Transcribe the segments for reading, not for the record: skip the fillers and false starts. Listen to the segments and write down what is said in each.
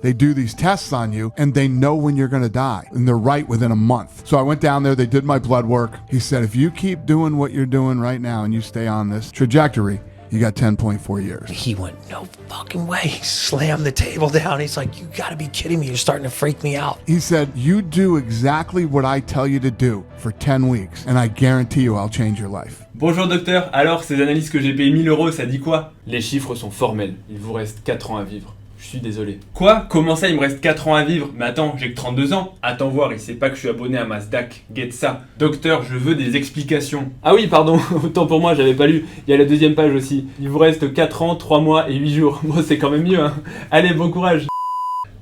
They do these tests on you and they know when you're going to die and they're right within a month. So I went down there, they did my blood work. He said, if you keep doing what you're doing right now and you stay on this trajectory, you got 10.4 years. He went, no fucking way. He slammed the table down. He's like, you gotta be kidding me. You're starting to freak me out. He said, you do exactly what I tell you to do for 10 weeks and I guarantee you I'll change your life. Bonjour docteur, alors ces analyses que j'ai payées 1000 €, ça dit quoi? Les chiffres sont formels, il vous reste 4 ans à vivre. Je suis désolé. Quoi? Comment ça il me reste 4 ans à vivre? Mais attends, j'ai que 32 ans. Attends voir, il sait pas que je suis abonné à Masdac. Get ça. Docteur, je veux des explications. Ah oui, pardon, autant pour moi, j'avais pas lu. Il y a la deuxième page aussi. Il vous reste 4 ans, 3 mois et 8 jours. Bon, c'est quand même mieux, hein. Allez, bon courage.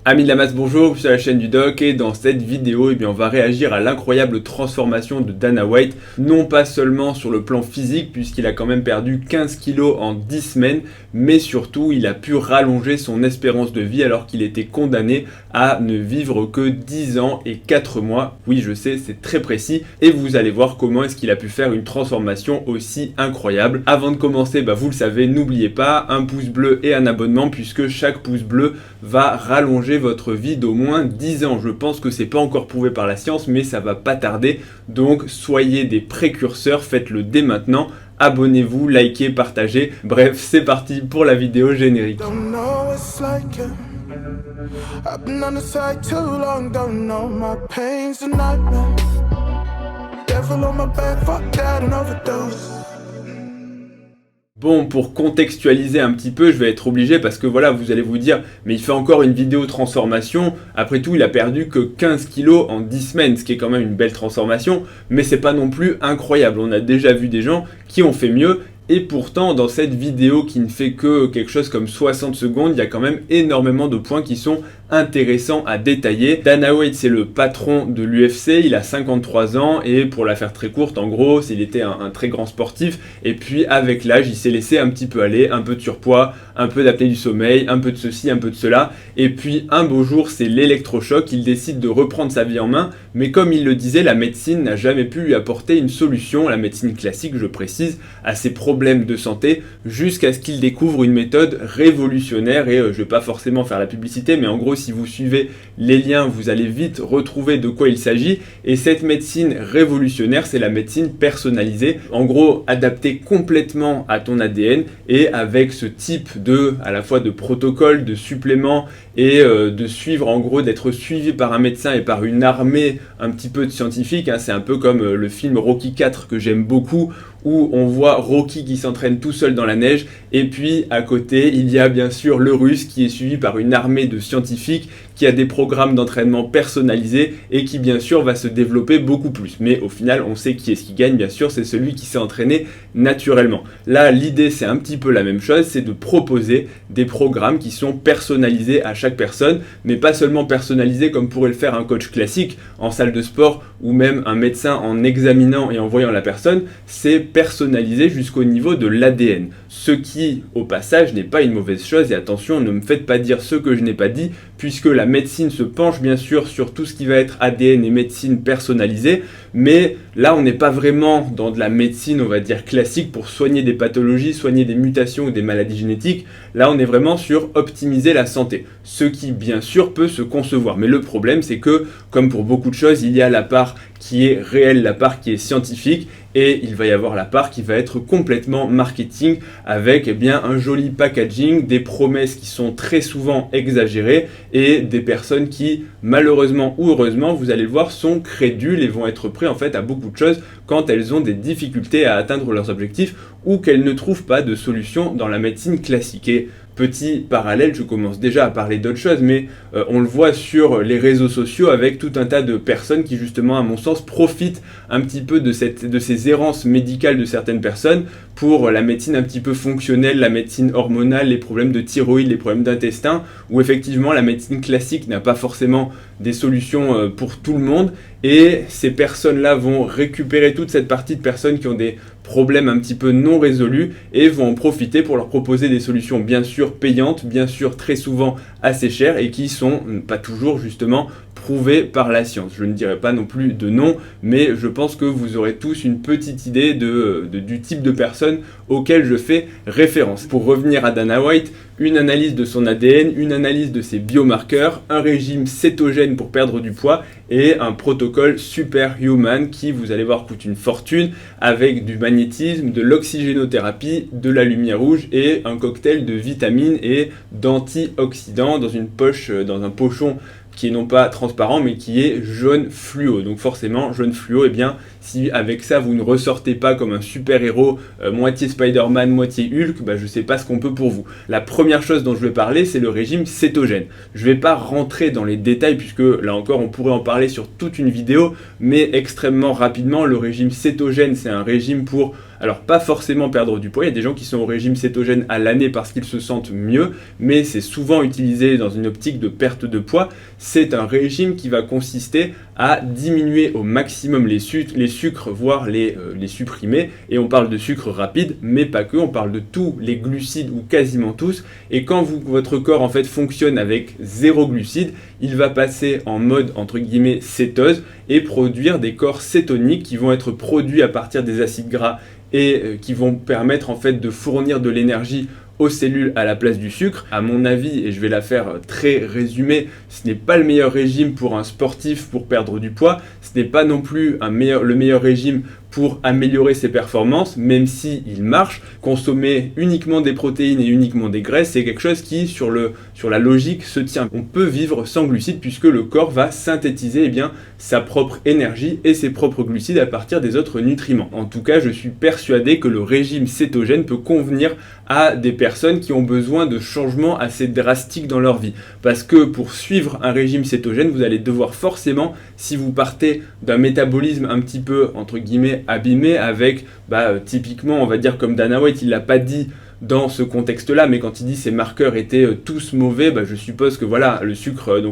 Amis de la masse, bonjour, je suis sur la chaîne du Doc et dans cette vidéo, on va réagir à l'incroyable transformation de Dana White, non pas seulement sur le plan physique puisqu'il a quand même perdu 15 kilos en 10 semaines, mais surtout il a pu rallonger son espérance de vie alors qu'il était condamné à ne vivre que 10 ans et 4 mois. Oui, je sais, c'est très précis et vous allez voir comment est-ce qu'il a pu faire une transformation aussi incroyable. Avant de commencer, vous le savez, n'oubliez pas un pouce bleu et un abonnement puisque chaque pouce bleu va rallonger votre vie d'au moins 10 ans. Je pense que c'est pas encore prouvé par la science, mais ça va pas tarder. Donc soyez des précurseurs, faites-le dès maintenant. Abonnez-vous, likez, partagez. Bref, c'est parti pour la vidéo générique. Bon, pour contextualiser un petit peu, je vais être obligé parce que voilà, vous allez vous dire, mais il fait encore une vidéo transformation. Après tout, il a perdu que 15 kilos en 10 semaines, ce qui est quand même une belle transformation, mais c'est pas non plus incroyable. On a déjà vu des gens qui ont fait mieux. Et pourtant, dans cette vidéo qui ne fait que quelque chose comme 60 secondes, il y a quand même énormément de points qui sont intéressants à détailler. Dana White, c'est le patron de l'UFC, il a 53 ans et pour la faire très courte, en gros, il était un très grand sportif et puis avec l'âge, il s'est laissé un petit peu aller, un peu de surpoids, un peu d'apnée du sommeil, un peu de ceci, un peu de cela et puis un beau jour, c'est l'électrochoc, il décide de reprendre sa vie en main, mais comme il le disait, la médecine n'a jamais pu lui apporter une solution, la médecine classique, je précise, à ses problèmes de santé, jusqu'à ce qu'il découvre une méthode révolutionnaire et je vais pas forcément faire la publicité, mais en gros, si vous suivez les liens, vous allez vite retrouver de quoi il s'agit. Et cette médecine révolutionnaire, c'est la médecine personnalisée. En gros, adaptée complètement à ton ADN et avec ce type à la fois de protocole, de suppléments et de suivre, en gros, d'être suivi par un médecin et par une armée un petit peu de scientifiques. Hein. C'est un peu comme le film Rocky 4 que j'aime beaucoup, où on voit Rocky qui s'entraîne tout seul dans la neige, et puis à côté, il y a bien sûr le Russe qui est suivi par une armée de scientifiques, qui a des programmes d'entraînement personnalisés et qui bien sûr va se développer beaucoup plus. Mais au final, on sait qui est-ce qui gagne, bien sûr, c'est celui qui s'est entraîné naturellement. Là, l'idée, c'est un petit peu la même chose, c'est de proposer des programmes qui sont personnalisés à chaque personne, mais pas seulement personnalisés comme pourrait le faire un coach classique en salle de sport ou même un médecin en examinant et en voyant la personne, c'est personnalisé jusqu'au niveau de l'ADN. Ce qui, au passage, n'est pas une mauvaise chose et attention, ne me faites pas dire ce que je n'ai pas dit, puisque la médecine se penche bien sûr sur tout ce qui va être ADN et médecine personnalisée, mais là on n'est pas vraiment dans de la médecine, on va dire classique, pour soigner des pathologies, soigner des mutations ou des maladies génétiques. Là on est vraiment sur optimiser la santé, ce qui bien sûr peut se concevoir, mais le problème c'est que, comme pour beaucoup de choses, il y a la part qui est réelle, la part qui est scientifique, et il va y avoir la part qui va être complètement marketing avec un joli packaging, des promesses qui sont très souvent exagérées et des personnes qui, malheureusement ou heureusement, vous allez le voir, sont crédules et vont être prêts en fait à beaucoup de choses quand elles ont des difficultés à atteindre leurs objectifs ou qu'elles ne trouvent pas de solution dans la médecine classique. Et petit parallèle, je commence déjà à parler d'autres choses, mais on le voit sur les réseaux sociaux avec tout un tas de personnes qui justement, à mon sens, profitent un petit peu de ces errances médicales de certaines personnes pour la médecine un petit peu fonctionnelle, la médecine hormonale, les problèmes de thyroïde, les problèmes d'intestin, où effectivement la médecine classique n'a pas forcément des solutions pour tout le monde, et ces personnes-là vont récupérer toute cette partie de personnes qui ont des problèmes un petit peu non résolus et vont en profiter pour leur proposer des solutions bien sûr payantes, bien sûr très souvent assez chères et qui sont pas toujours justement prouvées par la science. Je ne dirai pas non plus de nom, mais je pense que vous aurez tous une petite idée du type de personnes auxquelles je fais référence. Pour revenir à Dana White, une analyse de son ADN, une analyse de ses biomarqueurs, un régime cétogène pour perdre du poids et un protocole Superhuman qui, vous allez voir, coûte une fortune avec du magnétisme, de l'oxygénothérapie, de la lumière rouge et un cocktail de vitamines et d'antioxydants dans une poche, dans un pochon qui est non pas transparent mais qui est jaune fluo. Donc forcément, jaune fluo, et bien si avec ça vous ne ressortez pas comme un super-héros, moitié Spider-Man, moitié Hulk, je sais pas ce qu'on peut pour vous. La première chose dont je vais parler, c'est le régime cétogène. Je vais pas rentrer dans les détails puisque là encore on pourrait en parler sur toute une vidéo, mais extrêmement rapidement, le régime cétogène, c'est un régime pour, alors pas forcément perdre du poids, il y a des gens qui sont au régime cétogène à l'année parce qu'ils se sentent mieux, mais c'est souvent utilisé dans une optique de perte de poids. C'est un régime qui va consister à diminuer au maximum les sucres, voire les supprimer. Et on parle de sucre rapide, mais pas que, on parle de tous les glucides ou quasiment tous. Et quand votre corps en fait fonctionne avec zéro glucides, il va passer en mode entre guillemets cétose et produire des corps cétoniques qui vont être produits à partir des acides gras et qui vont permettre en fait de fournir de l'énergie aux cellules à la place du sucre. À mon avis, et je vais la faire très résumée, ce n'est pas le meilleur régime pour un sportif pour perdre du poids, ce n'est pas non plus le meilleur régime pour améliorer ses performances, même si il marche. Consommer uniquement des protéines et uniquement des graisses, c'est quelque chose qui, sur la logique, se tient. On peut vivre sans glucides puisque le corps va synthétiser sa propre énergie et ses propres glucides à partir des autres nutriments. En tout cas, je suis persuadé que le régime cétogène peut convenir à des personnes qui ont besoin de changements assez drastiques dans leur vie. Parce que pour suivre un régime cétogène, vous allez devoir forcément, si vous partez d'un métabolisme un petit peu, entre guillemets, abîmé avec, typiquement, on va dire comme Dana White, il l'a pas dit dans ce contexte-là, mais quand il dit ces marqueurs étaient tous mauvais, je suppose que voilà, le sucre,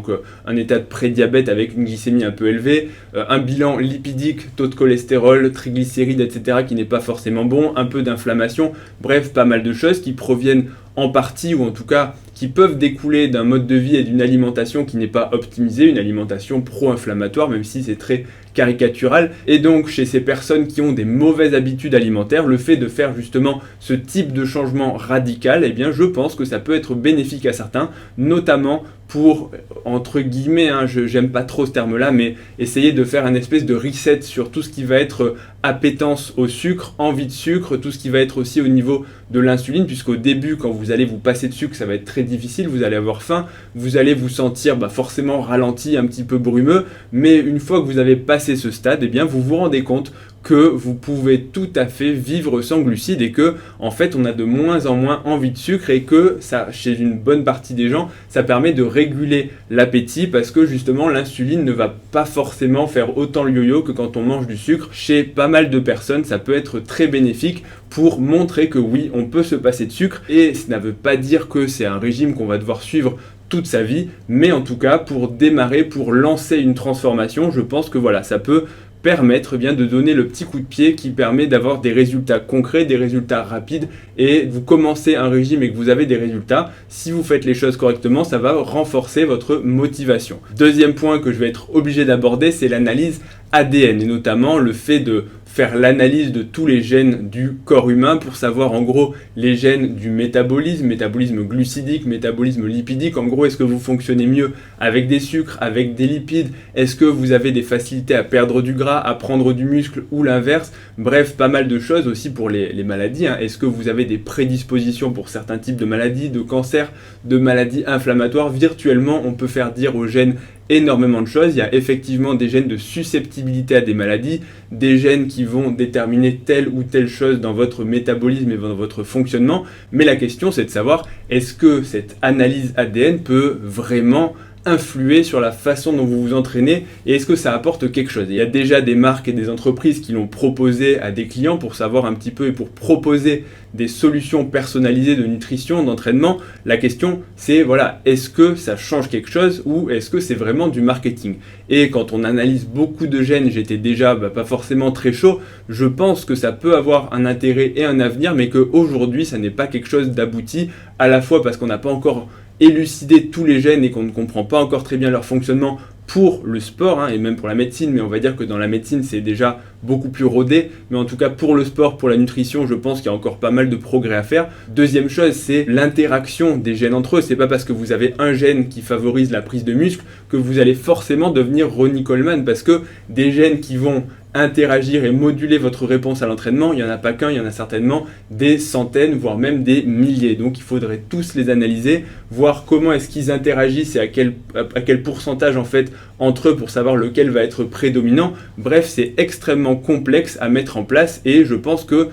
un état de prédiabète avec une glycémie un peu élevée, un bilan lipidique, taux de cholestérol, triglycérides, etc. qui n'est pas forcément bon, un peu d'inflammation, bref, pas mal de choses qui proviennent en partie, ou en tout cas qui peuvent découler d'un mode de vie et d'une alimentation qui n'est pas optimisée, une alimentation pro-inflammatoire, même si c'est très caricatural. Et donc chez ces personnes qui ont des mauvaises habitudes alimentaires, le fait de faire justement ce type de changement radical, je pense que ça peut être bénéfique à certains, notamment pour, entre guillemets, j'aime pas trop ce terme-là, mais essayer de faire un espèce de reset sur tout ce qui va être appétence au sucre, envie de sucre, tout ce qui va être aussi au niveau de l'insuline, puisqu'au début, quand vous allez vous passer de sucre, ça va être très difficile, vous allez avoir faim, vous allez vous sentir forcément ralenti, un petit peu brumeux, mais une fois que vous avez passé ce stade, vous vous rendez compte que vous pouvez tout à fait vivre sans glucides et que en fait on a de moins en moins envie de sucre et que ça, chez une bonne partie des gens, ça permet de réguler l'appétit parce que justement l'insuline ne va pas forcément faire autant le yo-yo que quand on mange du sucre. Chez pas mal de personnes, ça peut être très bénéfique pour montrer que oui, on peut se passer de sucre et ça ne veut pas dire que c'est un régime qu'on va devoir suivre toute sa vie, mais en tout cas pour démarrer, pour lancer une transformation, je pense que voilà, ça peut permettre de donner le petit coup de pied qui permet d'avoir des résultats concrets, des résultats rapides et vous commencez un régime et que vous avez des résultats, si vous faites les choses correctement, ça va renforcer votre motivation. Deuxième point que je vais être obligé d'aborder, c'est l'analyse ADN et notamment le fait de faire l'analyse de tous les gènes du corps humain pour savoir en gros les gènes du métabolisme, métabolisme glucidique, métabolisme lipidique. En gros, est-ce que vous fonctionnez mieux avec des sucres, avec des lipides? Est-ce que vous avez des facilités à perdre du gras, à prendre du muscle ou l'inverse? Bref, pas mal de choses aussi pour les maladies. Est-ce que vous avez des prédispositions pour certains types de maladies, de cancers, de maladies inflammatoires? Virtuellement, on peut faire dire aux gènes énormément de choses. Il y a effectivement des gènes de susceptibilité à des maladies, des gènes qui vont déterminer telle ou telle chose dans votre métabolisme et dans votre fonctionnement. Mais la question, c'est de savoir, est-ce que cette analyse ADN peut vraiment influer sur la façon dont vous vous entraînez et est-ce que ça apporte quelque chose? Il y a déjà des marques et des entreprises qui l'ont proposé à des clients pour savoir un petit peu et pour proposer des solutions personnalisées de nutrition, d'entraînement. La question c'est voilà, est-ce que ça change quelque chose ou est-ce que c'est vraiment du marketing? Et quand on analyse beaucoup de gènes, j'étais déjà pas forcément très chaud, je pense que ça peut avoir un intérêt et un avenir mais qu'aujourd'hui ça n'est pas quelque chose d'abouti, à la fois parce qu'on n'a pas encore élucider tous les gènes et qu'on ne comprend pas encore très bien leur fonctionnement pour le sport et même pour la médecine, mais on va dire que dans la médecine c'est déjà beaucoup plus rodé, mais en tout cas pour le sport, pour la nutrition, je pense qu'il y a encore pas mal de progrès à faire. Deuxième chose, c'est l'interaction des gènes entre eux. C'est pas parce que vous avez un gène qui favorise la prise de muscle que vous allez forcément devenir Ronnie Coleman, parce que des gènes qui vont interagir et moduler votre réponse à l'entraînement, il n'y en a pas qu'un, il y en a certainement des centaines, voire même des milliers. Donc il faudrait tous les analyser, voir comment est-ce qu'ils interagissent et à quel pourcentage en fait entre eux pour savoir lequel va être prédominant. Bref, c'est extrêmement complexe à mettre en place et je pense que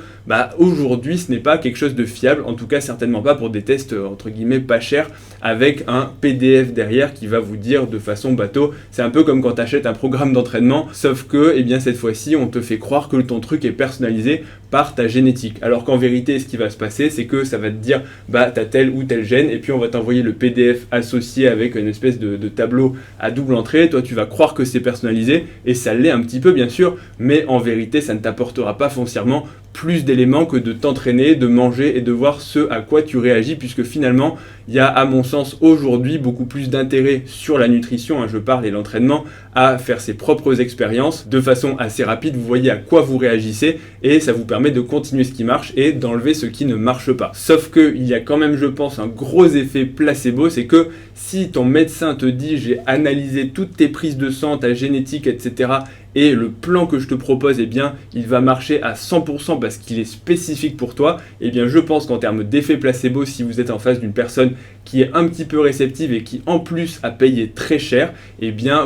aujourd'hui ce n'est pas quelque chose de fiable, en tout cas certainement pas pour des tests entre guillemets pas chers avec un PDF derrière qui va vous dire de façon bateau. C'est un peu comme quand tu achètes un programme d'entraînement, sauf que cette fois-ci on te fait croire que ton truc est personnalisé par ta génétique. Alors qu'en vérité, ce qui va se passer, c'est que ça va te dire t'as tel ou tel gène et puis on va t'envoyer le PDF associé avec une espèce de tableau à double entrée. Toi, tu vas croire que c'est personnalisé et ça l'est un petit peu bien sûr, mais en vérité, ça ne t'apportera pas foncièrement plus d'éléments que de t'entraîner, de manger et de voir ce à quoi tu réagis, puisque finalement, il y a à mon sens aujourd'hui beaucoup plus d'intérêt sur la nutrition, je parle, et l'entraînement, à faire ses propres expériences de façon assez rapide. Vous voyez à quoi vous réagissez et ça vous permet de continuer ce qui marche et d'enlever ce qui ne marche pas. Sauf qu'il y a quand même, je pense, un gros effet placebo, c'est que si ton médecin te dit j'ai analysé toutes tes prises de sang, ta génétique, etc., et le plan que je te propose, il va marcher à 100% parce qu'il est spécifique pour toi, je pense qu'en termes d'effet placebo, si vous êtes en face d'une personne qui est un petit peu réceptive et qui en plus a payé très cher,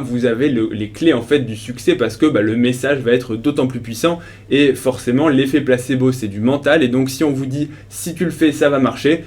vous avez les clés en fait du succès parce que le message va être d'autant plus puissant et forcément l'effet placebo c'est du mental et donc si on vous dit si tu le fais ça va marcher,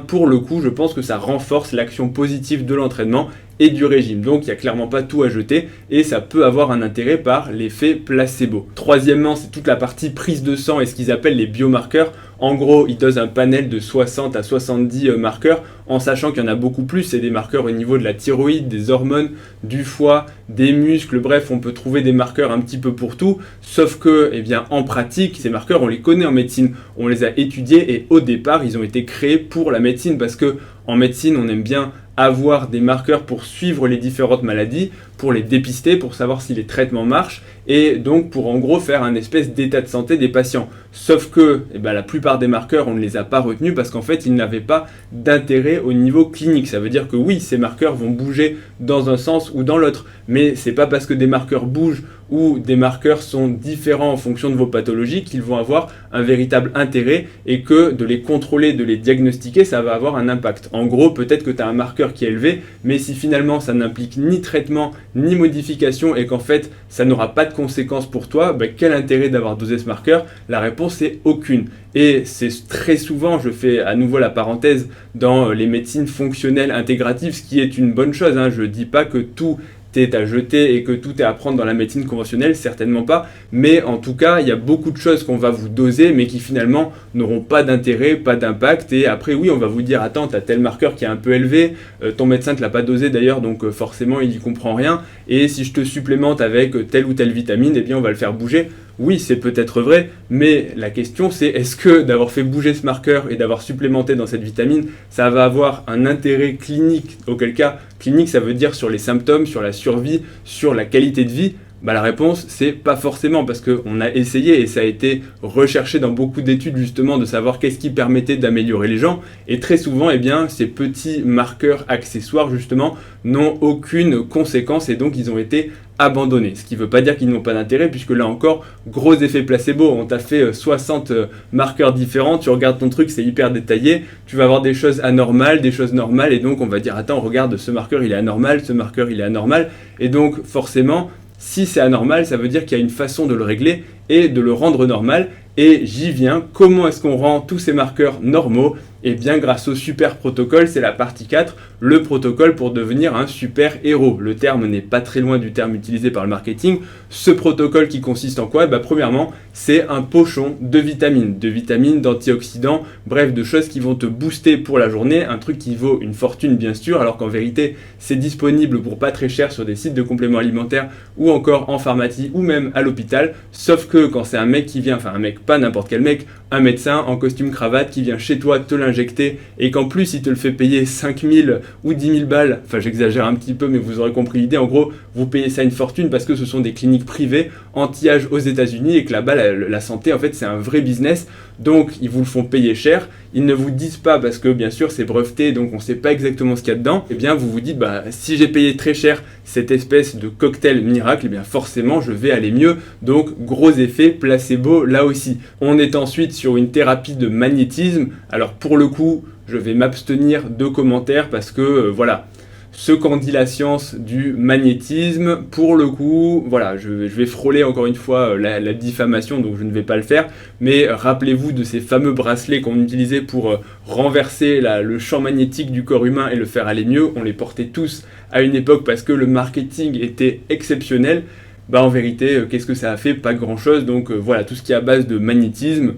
pour le coup je pense que ça renforce l'action positive de l'entraînement et du régime. Donc il n'y a clairement pas tout à jeter et ça peut avoir un intérêt par l'effet placebo. Troisièmement, c'est toute la partie prise de sang et ce qu'ils appellent les biomarqueurs. En gros, ils dosent un panel de 60 à 70 marqueurs en sachant qu'il y en a beaucoup plus. C'est des marqueurs au niveau de la thyroïde, des hormones, du foie, des muscles. Bref, on peut trouver des marqueurs un petit peu pour tout. Sauf que, en pratique, ces marqueurs, on les connaît en médecine. On les a étudiés et au départ, ils ont été créés pour la médecine parce que en médecine, on aime bien avoir des marqueurs pour suivre les différentes maladies, pour les dépister, pour savoir si les traitements marchent et donc pour en gros faire un espèce d'état de santé des patients. Sauf que la plupart des marqueurs, on ne les a pas retenus parce qu'en fait, ils n'avaient pas d'intérêt au niveau clinique. Ça veut dire que oui, ces marqueurs vont bouger dans un sens ou dans l'autre, mais c'est pas parce que des marqueurs bougent ou des marqueurs sont différents en fonction de vos pathologies qu'ils vont avoir un véritable intérêt et que de les contrôler, de les diagnostiquer, ça va avoir un impact. En gros, peut-être que tu as un marqueur qui est élevé, mais si finalement ça n'implique ni traitement ni modification et qu'en fait ça n'aura pas de conséquences pour toi, quel intérêt d'avoir dosé ce marqueur? La réponse est aucune. Et c'est très souvent, je fais à nouveau la parenthèse, dans les médecines fonctionnelles intégratives, ce qui est une bonne chose. Je ne dis pas que tout est à jeter et que tout est à prendre dans la médecine conventionnelle, certainement pas, mais en tout cas il y a beaucoup de choses qu'on va vous doser mais qui finalement n'auront pas d'intérêt, pas d'impact et après oui on va vous dire attends tu as tel marqueur qui est un peu élevé, ton médecin ne te l'a pas dosé d'ailleurs donc forcément il y comprend rien et si je te supplémente avec telle ou telle vitamine on va le faire bouger. Oui, c'est peut-être vrai, mais la question c'est est-ce que d'avoir fait bouger ce marqueur et d'avoir supplémenté dans cette vitamine, ça va avoir un intérêt clinique, auquel cas, clinique ça veut dire sur les symptômes, sur la survie, sur la qualité de vie? La réponse c'est pas forcément parce qu'on a essayé et ça a été recherché dans beaucoup d'études justement de savoir qu'est-ce qui permettait d'améliorer les gens et très souvent ces petits marqueurs accessoires justement n'ont aucune conséquence et donc ils ont été abandonnés. Ce qui ne veut pas dire qu'ils n'ont pas d'intérêt puisque là encore, gros effet placebo, on t'a fait 60 marqueurs différents, tu regardes ton truc, c'est hyper détaillé, tu vas avoir des choses anormales, des choses normales et donc on va dire attends regarde ce marqueur il est anormal, ce marqueur il est anormal et donc forcément si c'est anormal, ça veut dire qu'il y a une façon de le régler et de le rendre normal. Et j'y viens, comment est-ce qu'on rend tous ces marqueurs normaux? Grâce au super protocole, c'est la partie 4, le protocole pour devenir un super héros. Le terme n'est pas très loin du terme utilisé par le marketing. Ce protocole qui consiste en quoi? Premièrement, c'est un pochon de vitamines, d'antioxydants, bref, de choses qui vont te booster pour la journée, un truc qui vaut une fortune bien sûr, alors qu'en vérité, c'est disponible pour pas très cher sur des sites de compléments alimentaires ou encore en pharmacie ou même à l'hôpital, sauf que quand c'est un mec qui vient, enfin un mec, pas n'importe quel mec, un médecin en costume cravate qui vient chez toi te l'injecter injecté et qu'en plus il te le fait payer 5000 ou 10 000 balles, enfin j'exagère un petit peu mais vous aurez compris l'idée, en gros vous payez ça une fortune parce que ce sont des cliniques privées anti-âge aux États-Unis et que là-bas la santé en fait c'est un vrai business, donc ils vous le font payer cher, ils ne vous disent pas parce que bien sûr c'est breveté donc on ne sait pas exactement ce qu'il y a dedans, et bien vous vous dites bah si j'ai payé très cher cette espèce de cocktail miracle, et bien forcément je vais aller mieux, donc gros effet placebo là aussi. On est ensuite sur une thérapie de magnétisme, alors pour le coup je vais m'abstenir de commentaires parce que voilà, ce qu'en dit la science du magnétisme, pour le coup, voilà, je vais frôler encore une fois la diffamation, donc je ne vais pas le faire, mais rappelez-vous de ces fameux bracelets qu'on utilisait pour renverser le champ magnétique du corps humain et le faire aller mieux, on les portait tous à une époque parce que le marketing était exceptionnel. Bah en vérité, qu'est-ce que ça a fait? Pas grand-chose, donc voilà, tout ce qui est à base de magnétisme.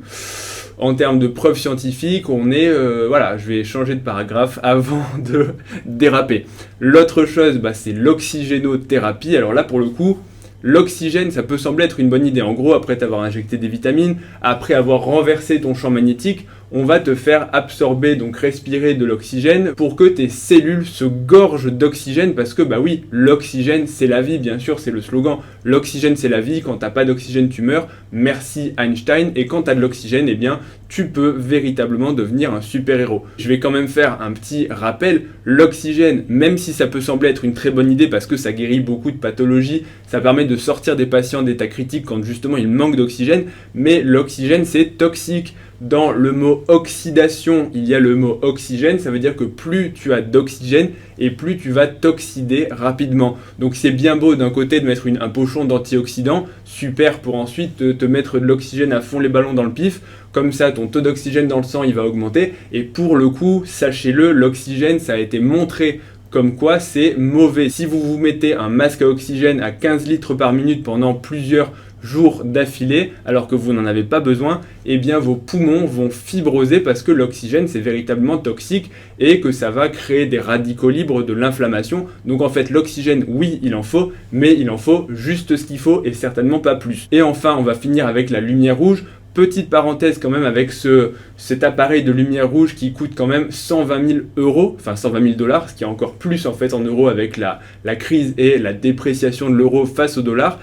En termes de preuves scientifiques, on est... voilà, je vais changer de paragraphe avant de déraper. L'autre chose, bah, c'est l'oxygénothérapie. Alors là, pour le coup, l'oxygène, ça peut sembler être une bonne idée. En gros, après t'avoir injecté des vitamines, après avoir renversé ton champ magnétique, on va te faire absorber, donc respirer de l'oxygène pour que tes cellules se gorgent d'oxygène parce que bah oui, l'oxygène c'est la vie, bien sûr, c'est le slogan. L'oxygène c'est la vie, quand t'as pas d'oxygène tu meurs, merci Einstein, et quand t'as de l'oxygène, eh bien tu peux véritablement devenir un super-héros. Je vais quand même faire un petit rappel, l'oxygène, même si ça peut sembler être une très bonne idée parce que ça guérit beaucoup de pathologies, ça permet de sortir des patients d'état critique quand justement il manque d'oxygène, mais l'oxygène c'est toxique. Dans le mot oxydation, il y a le mot oxygène, ça veut dire que plus tu as d'oxygène et plus tu vas t'oxyder rapidement. Donc c'est bien beau d'un côté de mettre un pochon d'antioxydants, super pour ensuite te mettre de l'oxygène à fond les ballons dans le pif, comme ça ton taux d'oxygène dans le sang il va augmenter, et pour le coup, sachez-le, l'oxygène ça a été montré comme quoi c'est mauvais. Si vous vous mettez un masque à oxygène à 15 litres par minute pendant plusieurs jours d'affilée alors que vous n'en avez pas besoin, eh bien vos poumons vont fibroser parce que l'oxygène c'est véritablement toxique et que ça va créer des radicaux libres, de l'inflammation. Donc en fait l'oxygène, oui il en faut, mais il en faut juste ce qu'il faut et certainement pas plus. Et enfin on va finir avec la lumière rouge. Petite parenthèse quand même avec cet appareil de lumière rouge qui coûte quand même 120 000 euros, enfin 120 000 $, ce qui est encore plus en fait en euros avec la crise et la dépréciation de l'euro face au dollar.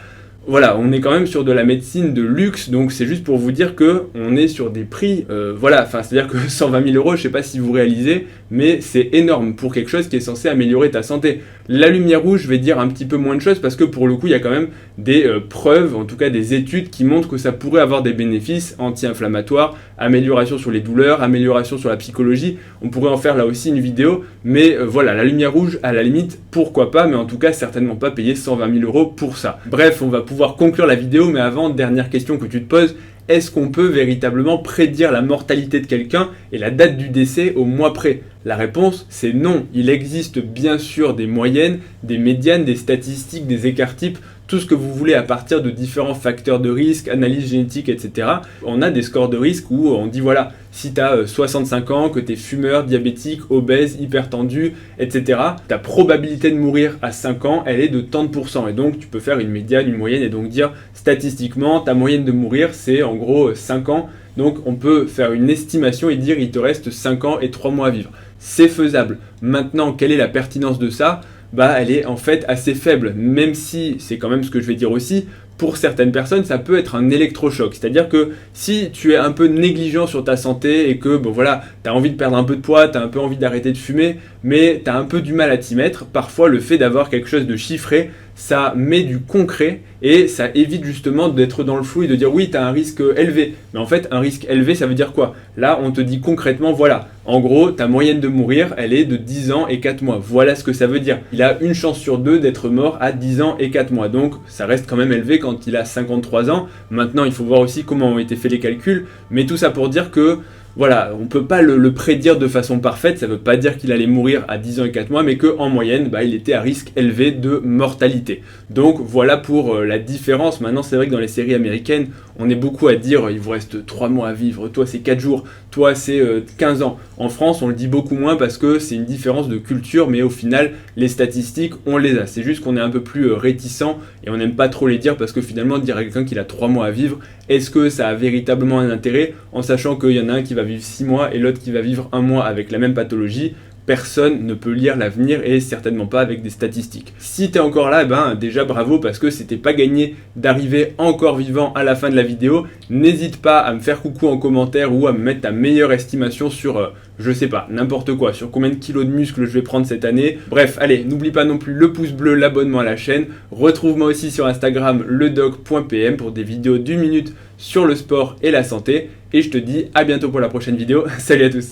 Voilà, on est quand même sur de la médecine de luxe, donc c'est juste pour vous dire que on est sur des prix, voilà, enfin c'est-à-dire que 120 000 euros, je sais pas si vous réalisez, mais c'est énorme pour quelque chose qui est censé améliorer ta santé. La lumière rouge, je vais dire un petit peu moins de choses parce que pour le coup, il y a quand même des preuves, en tout cas des études qui montrent que ça pourrait avoir des bénéfices anti-inflammatoires, amélioration sur les douleurs, amélioration sur la psychologie. On pourrait en faire là aussi une vidéo, mais voilà, la lumière rouge, à la limite, pourquoi pas, mais en tout cas, certainement pas payer 120 000 euros pour ça. Bref, on va pouvoir conclure la vidéo, mais avant, dernière question que tu te poses, est-ce qu'on peut véritablement prédire la mortalité de quelqu'un et la date du décès au mois près? La réponse, c'est non. Il existe bien sûr des moyennes, des médianes, des statistiques, des écarts types, tout ce que vous voulez à partir de différents facteurs de risque, analyse génétique, etc. On a des scores de risque où on dit voilà, si tu as 65 ans, que tu es fumeur, diabétique, obèse, hypertendu, etc., ta probabilité de mourir à 5 ans, elle est de tant de pourcents. Et donc tu peux faire une médiane, une moyenne et donc dire statistiquement, ta moyenne de mourir, c'est en gros 5 ans. Donc on peut faire une estimation et dire il te reste 5 ans et 3 mois à vivre. C'est faisable. Maintenant, quelle est la pertinence de ça? Bah, elle est en fait assez faible, même si, c'est quand même ce que je vais dire aussi, pour certaines personnes, ça peut être un électrochoc. C'est-à-dire que si tu es un peu négligent sur ta santé et que, bon voilà, tu as envie de perdre un peu de poids, tu as un peu envie d'arrêter de fumer, mais tu as un peu du mal à t'y mettre, parfois le fait d'avoir quelque chose de chiffré, ça met du concret et ça évite justement d'être dans le flou et de dire oui, tu as un risque élevé. Mais en fait, un risque élevé, ça veut dire quoi? Là, on te dit concrètement, voilà, en gros, ta moyenne de mourir, elle est de 10 ans et 4 mois. Voilà ce que ça veut dire. Il a une chance sur deux d'être mort à 10 ans et 4 mois. Donc, ça reste quand même élevé quand il a 53 ans. Maintenant, il faut voir aussi comment ont été faits les calculs. Mais tout ça pour dire que voilà, on ne peut pas le prédire de façon parfaite, ça ne veut pas dire qu'il allait mourir à 10 ans et 4 mois, mais qu'en moyenne, bah, il était à risque élevé de mortalité. Donc voilà pour la différence. Maintenant, c'est vrai que dans les séries américaines, on est beaucoup à dire il vous reste 3 mois à vivre, toi c'est 4 jours, toi c'est 15 ans. En France, on le dit beaucoup moins parce que c'est une différence de culture, mais au final, les statistiques, on les a. C'est juste qu'on est un peu plus réticent et on n'aime pas trop les dire parce que finalement, dire à quelqu'un qu'il a 3 mois à vivre, est-ce que ça a véritablement un intérêt en sachant qu'il y en a un qui va va vivre 6 mois et l'autre qui va vivre 1 mois avec la même pathologie. Personne ne peut lire l'avenir et certainement pas avec des statistiques. Si t'es encore là, ben déjà bravo parce que c'était pas gagné d'arriver encore vivant à la fin de la vidéo. N'hésite pas à me faire coucou en commentaire ou à me mettre ta meilleure estimation sur, je sais pas, n'importe quoi, sur combien de kilos de muscles je vais prendre cette année. Bref, allez, n'oublie pas non plus le pouce bleu, l'abonnement à la chaîne. Retrouve-moi aussi sur Instagram, ledoc.pm pour des vidéos d'1 minute sur le sport et la santé. Et je te dis à bientôt pour la prochaine vidéo. Salut à tous.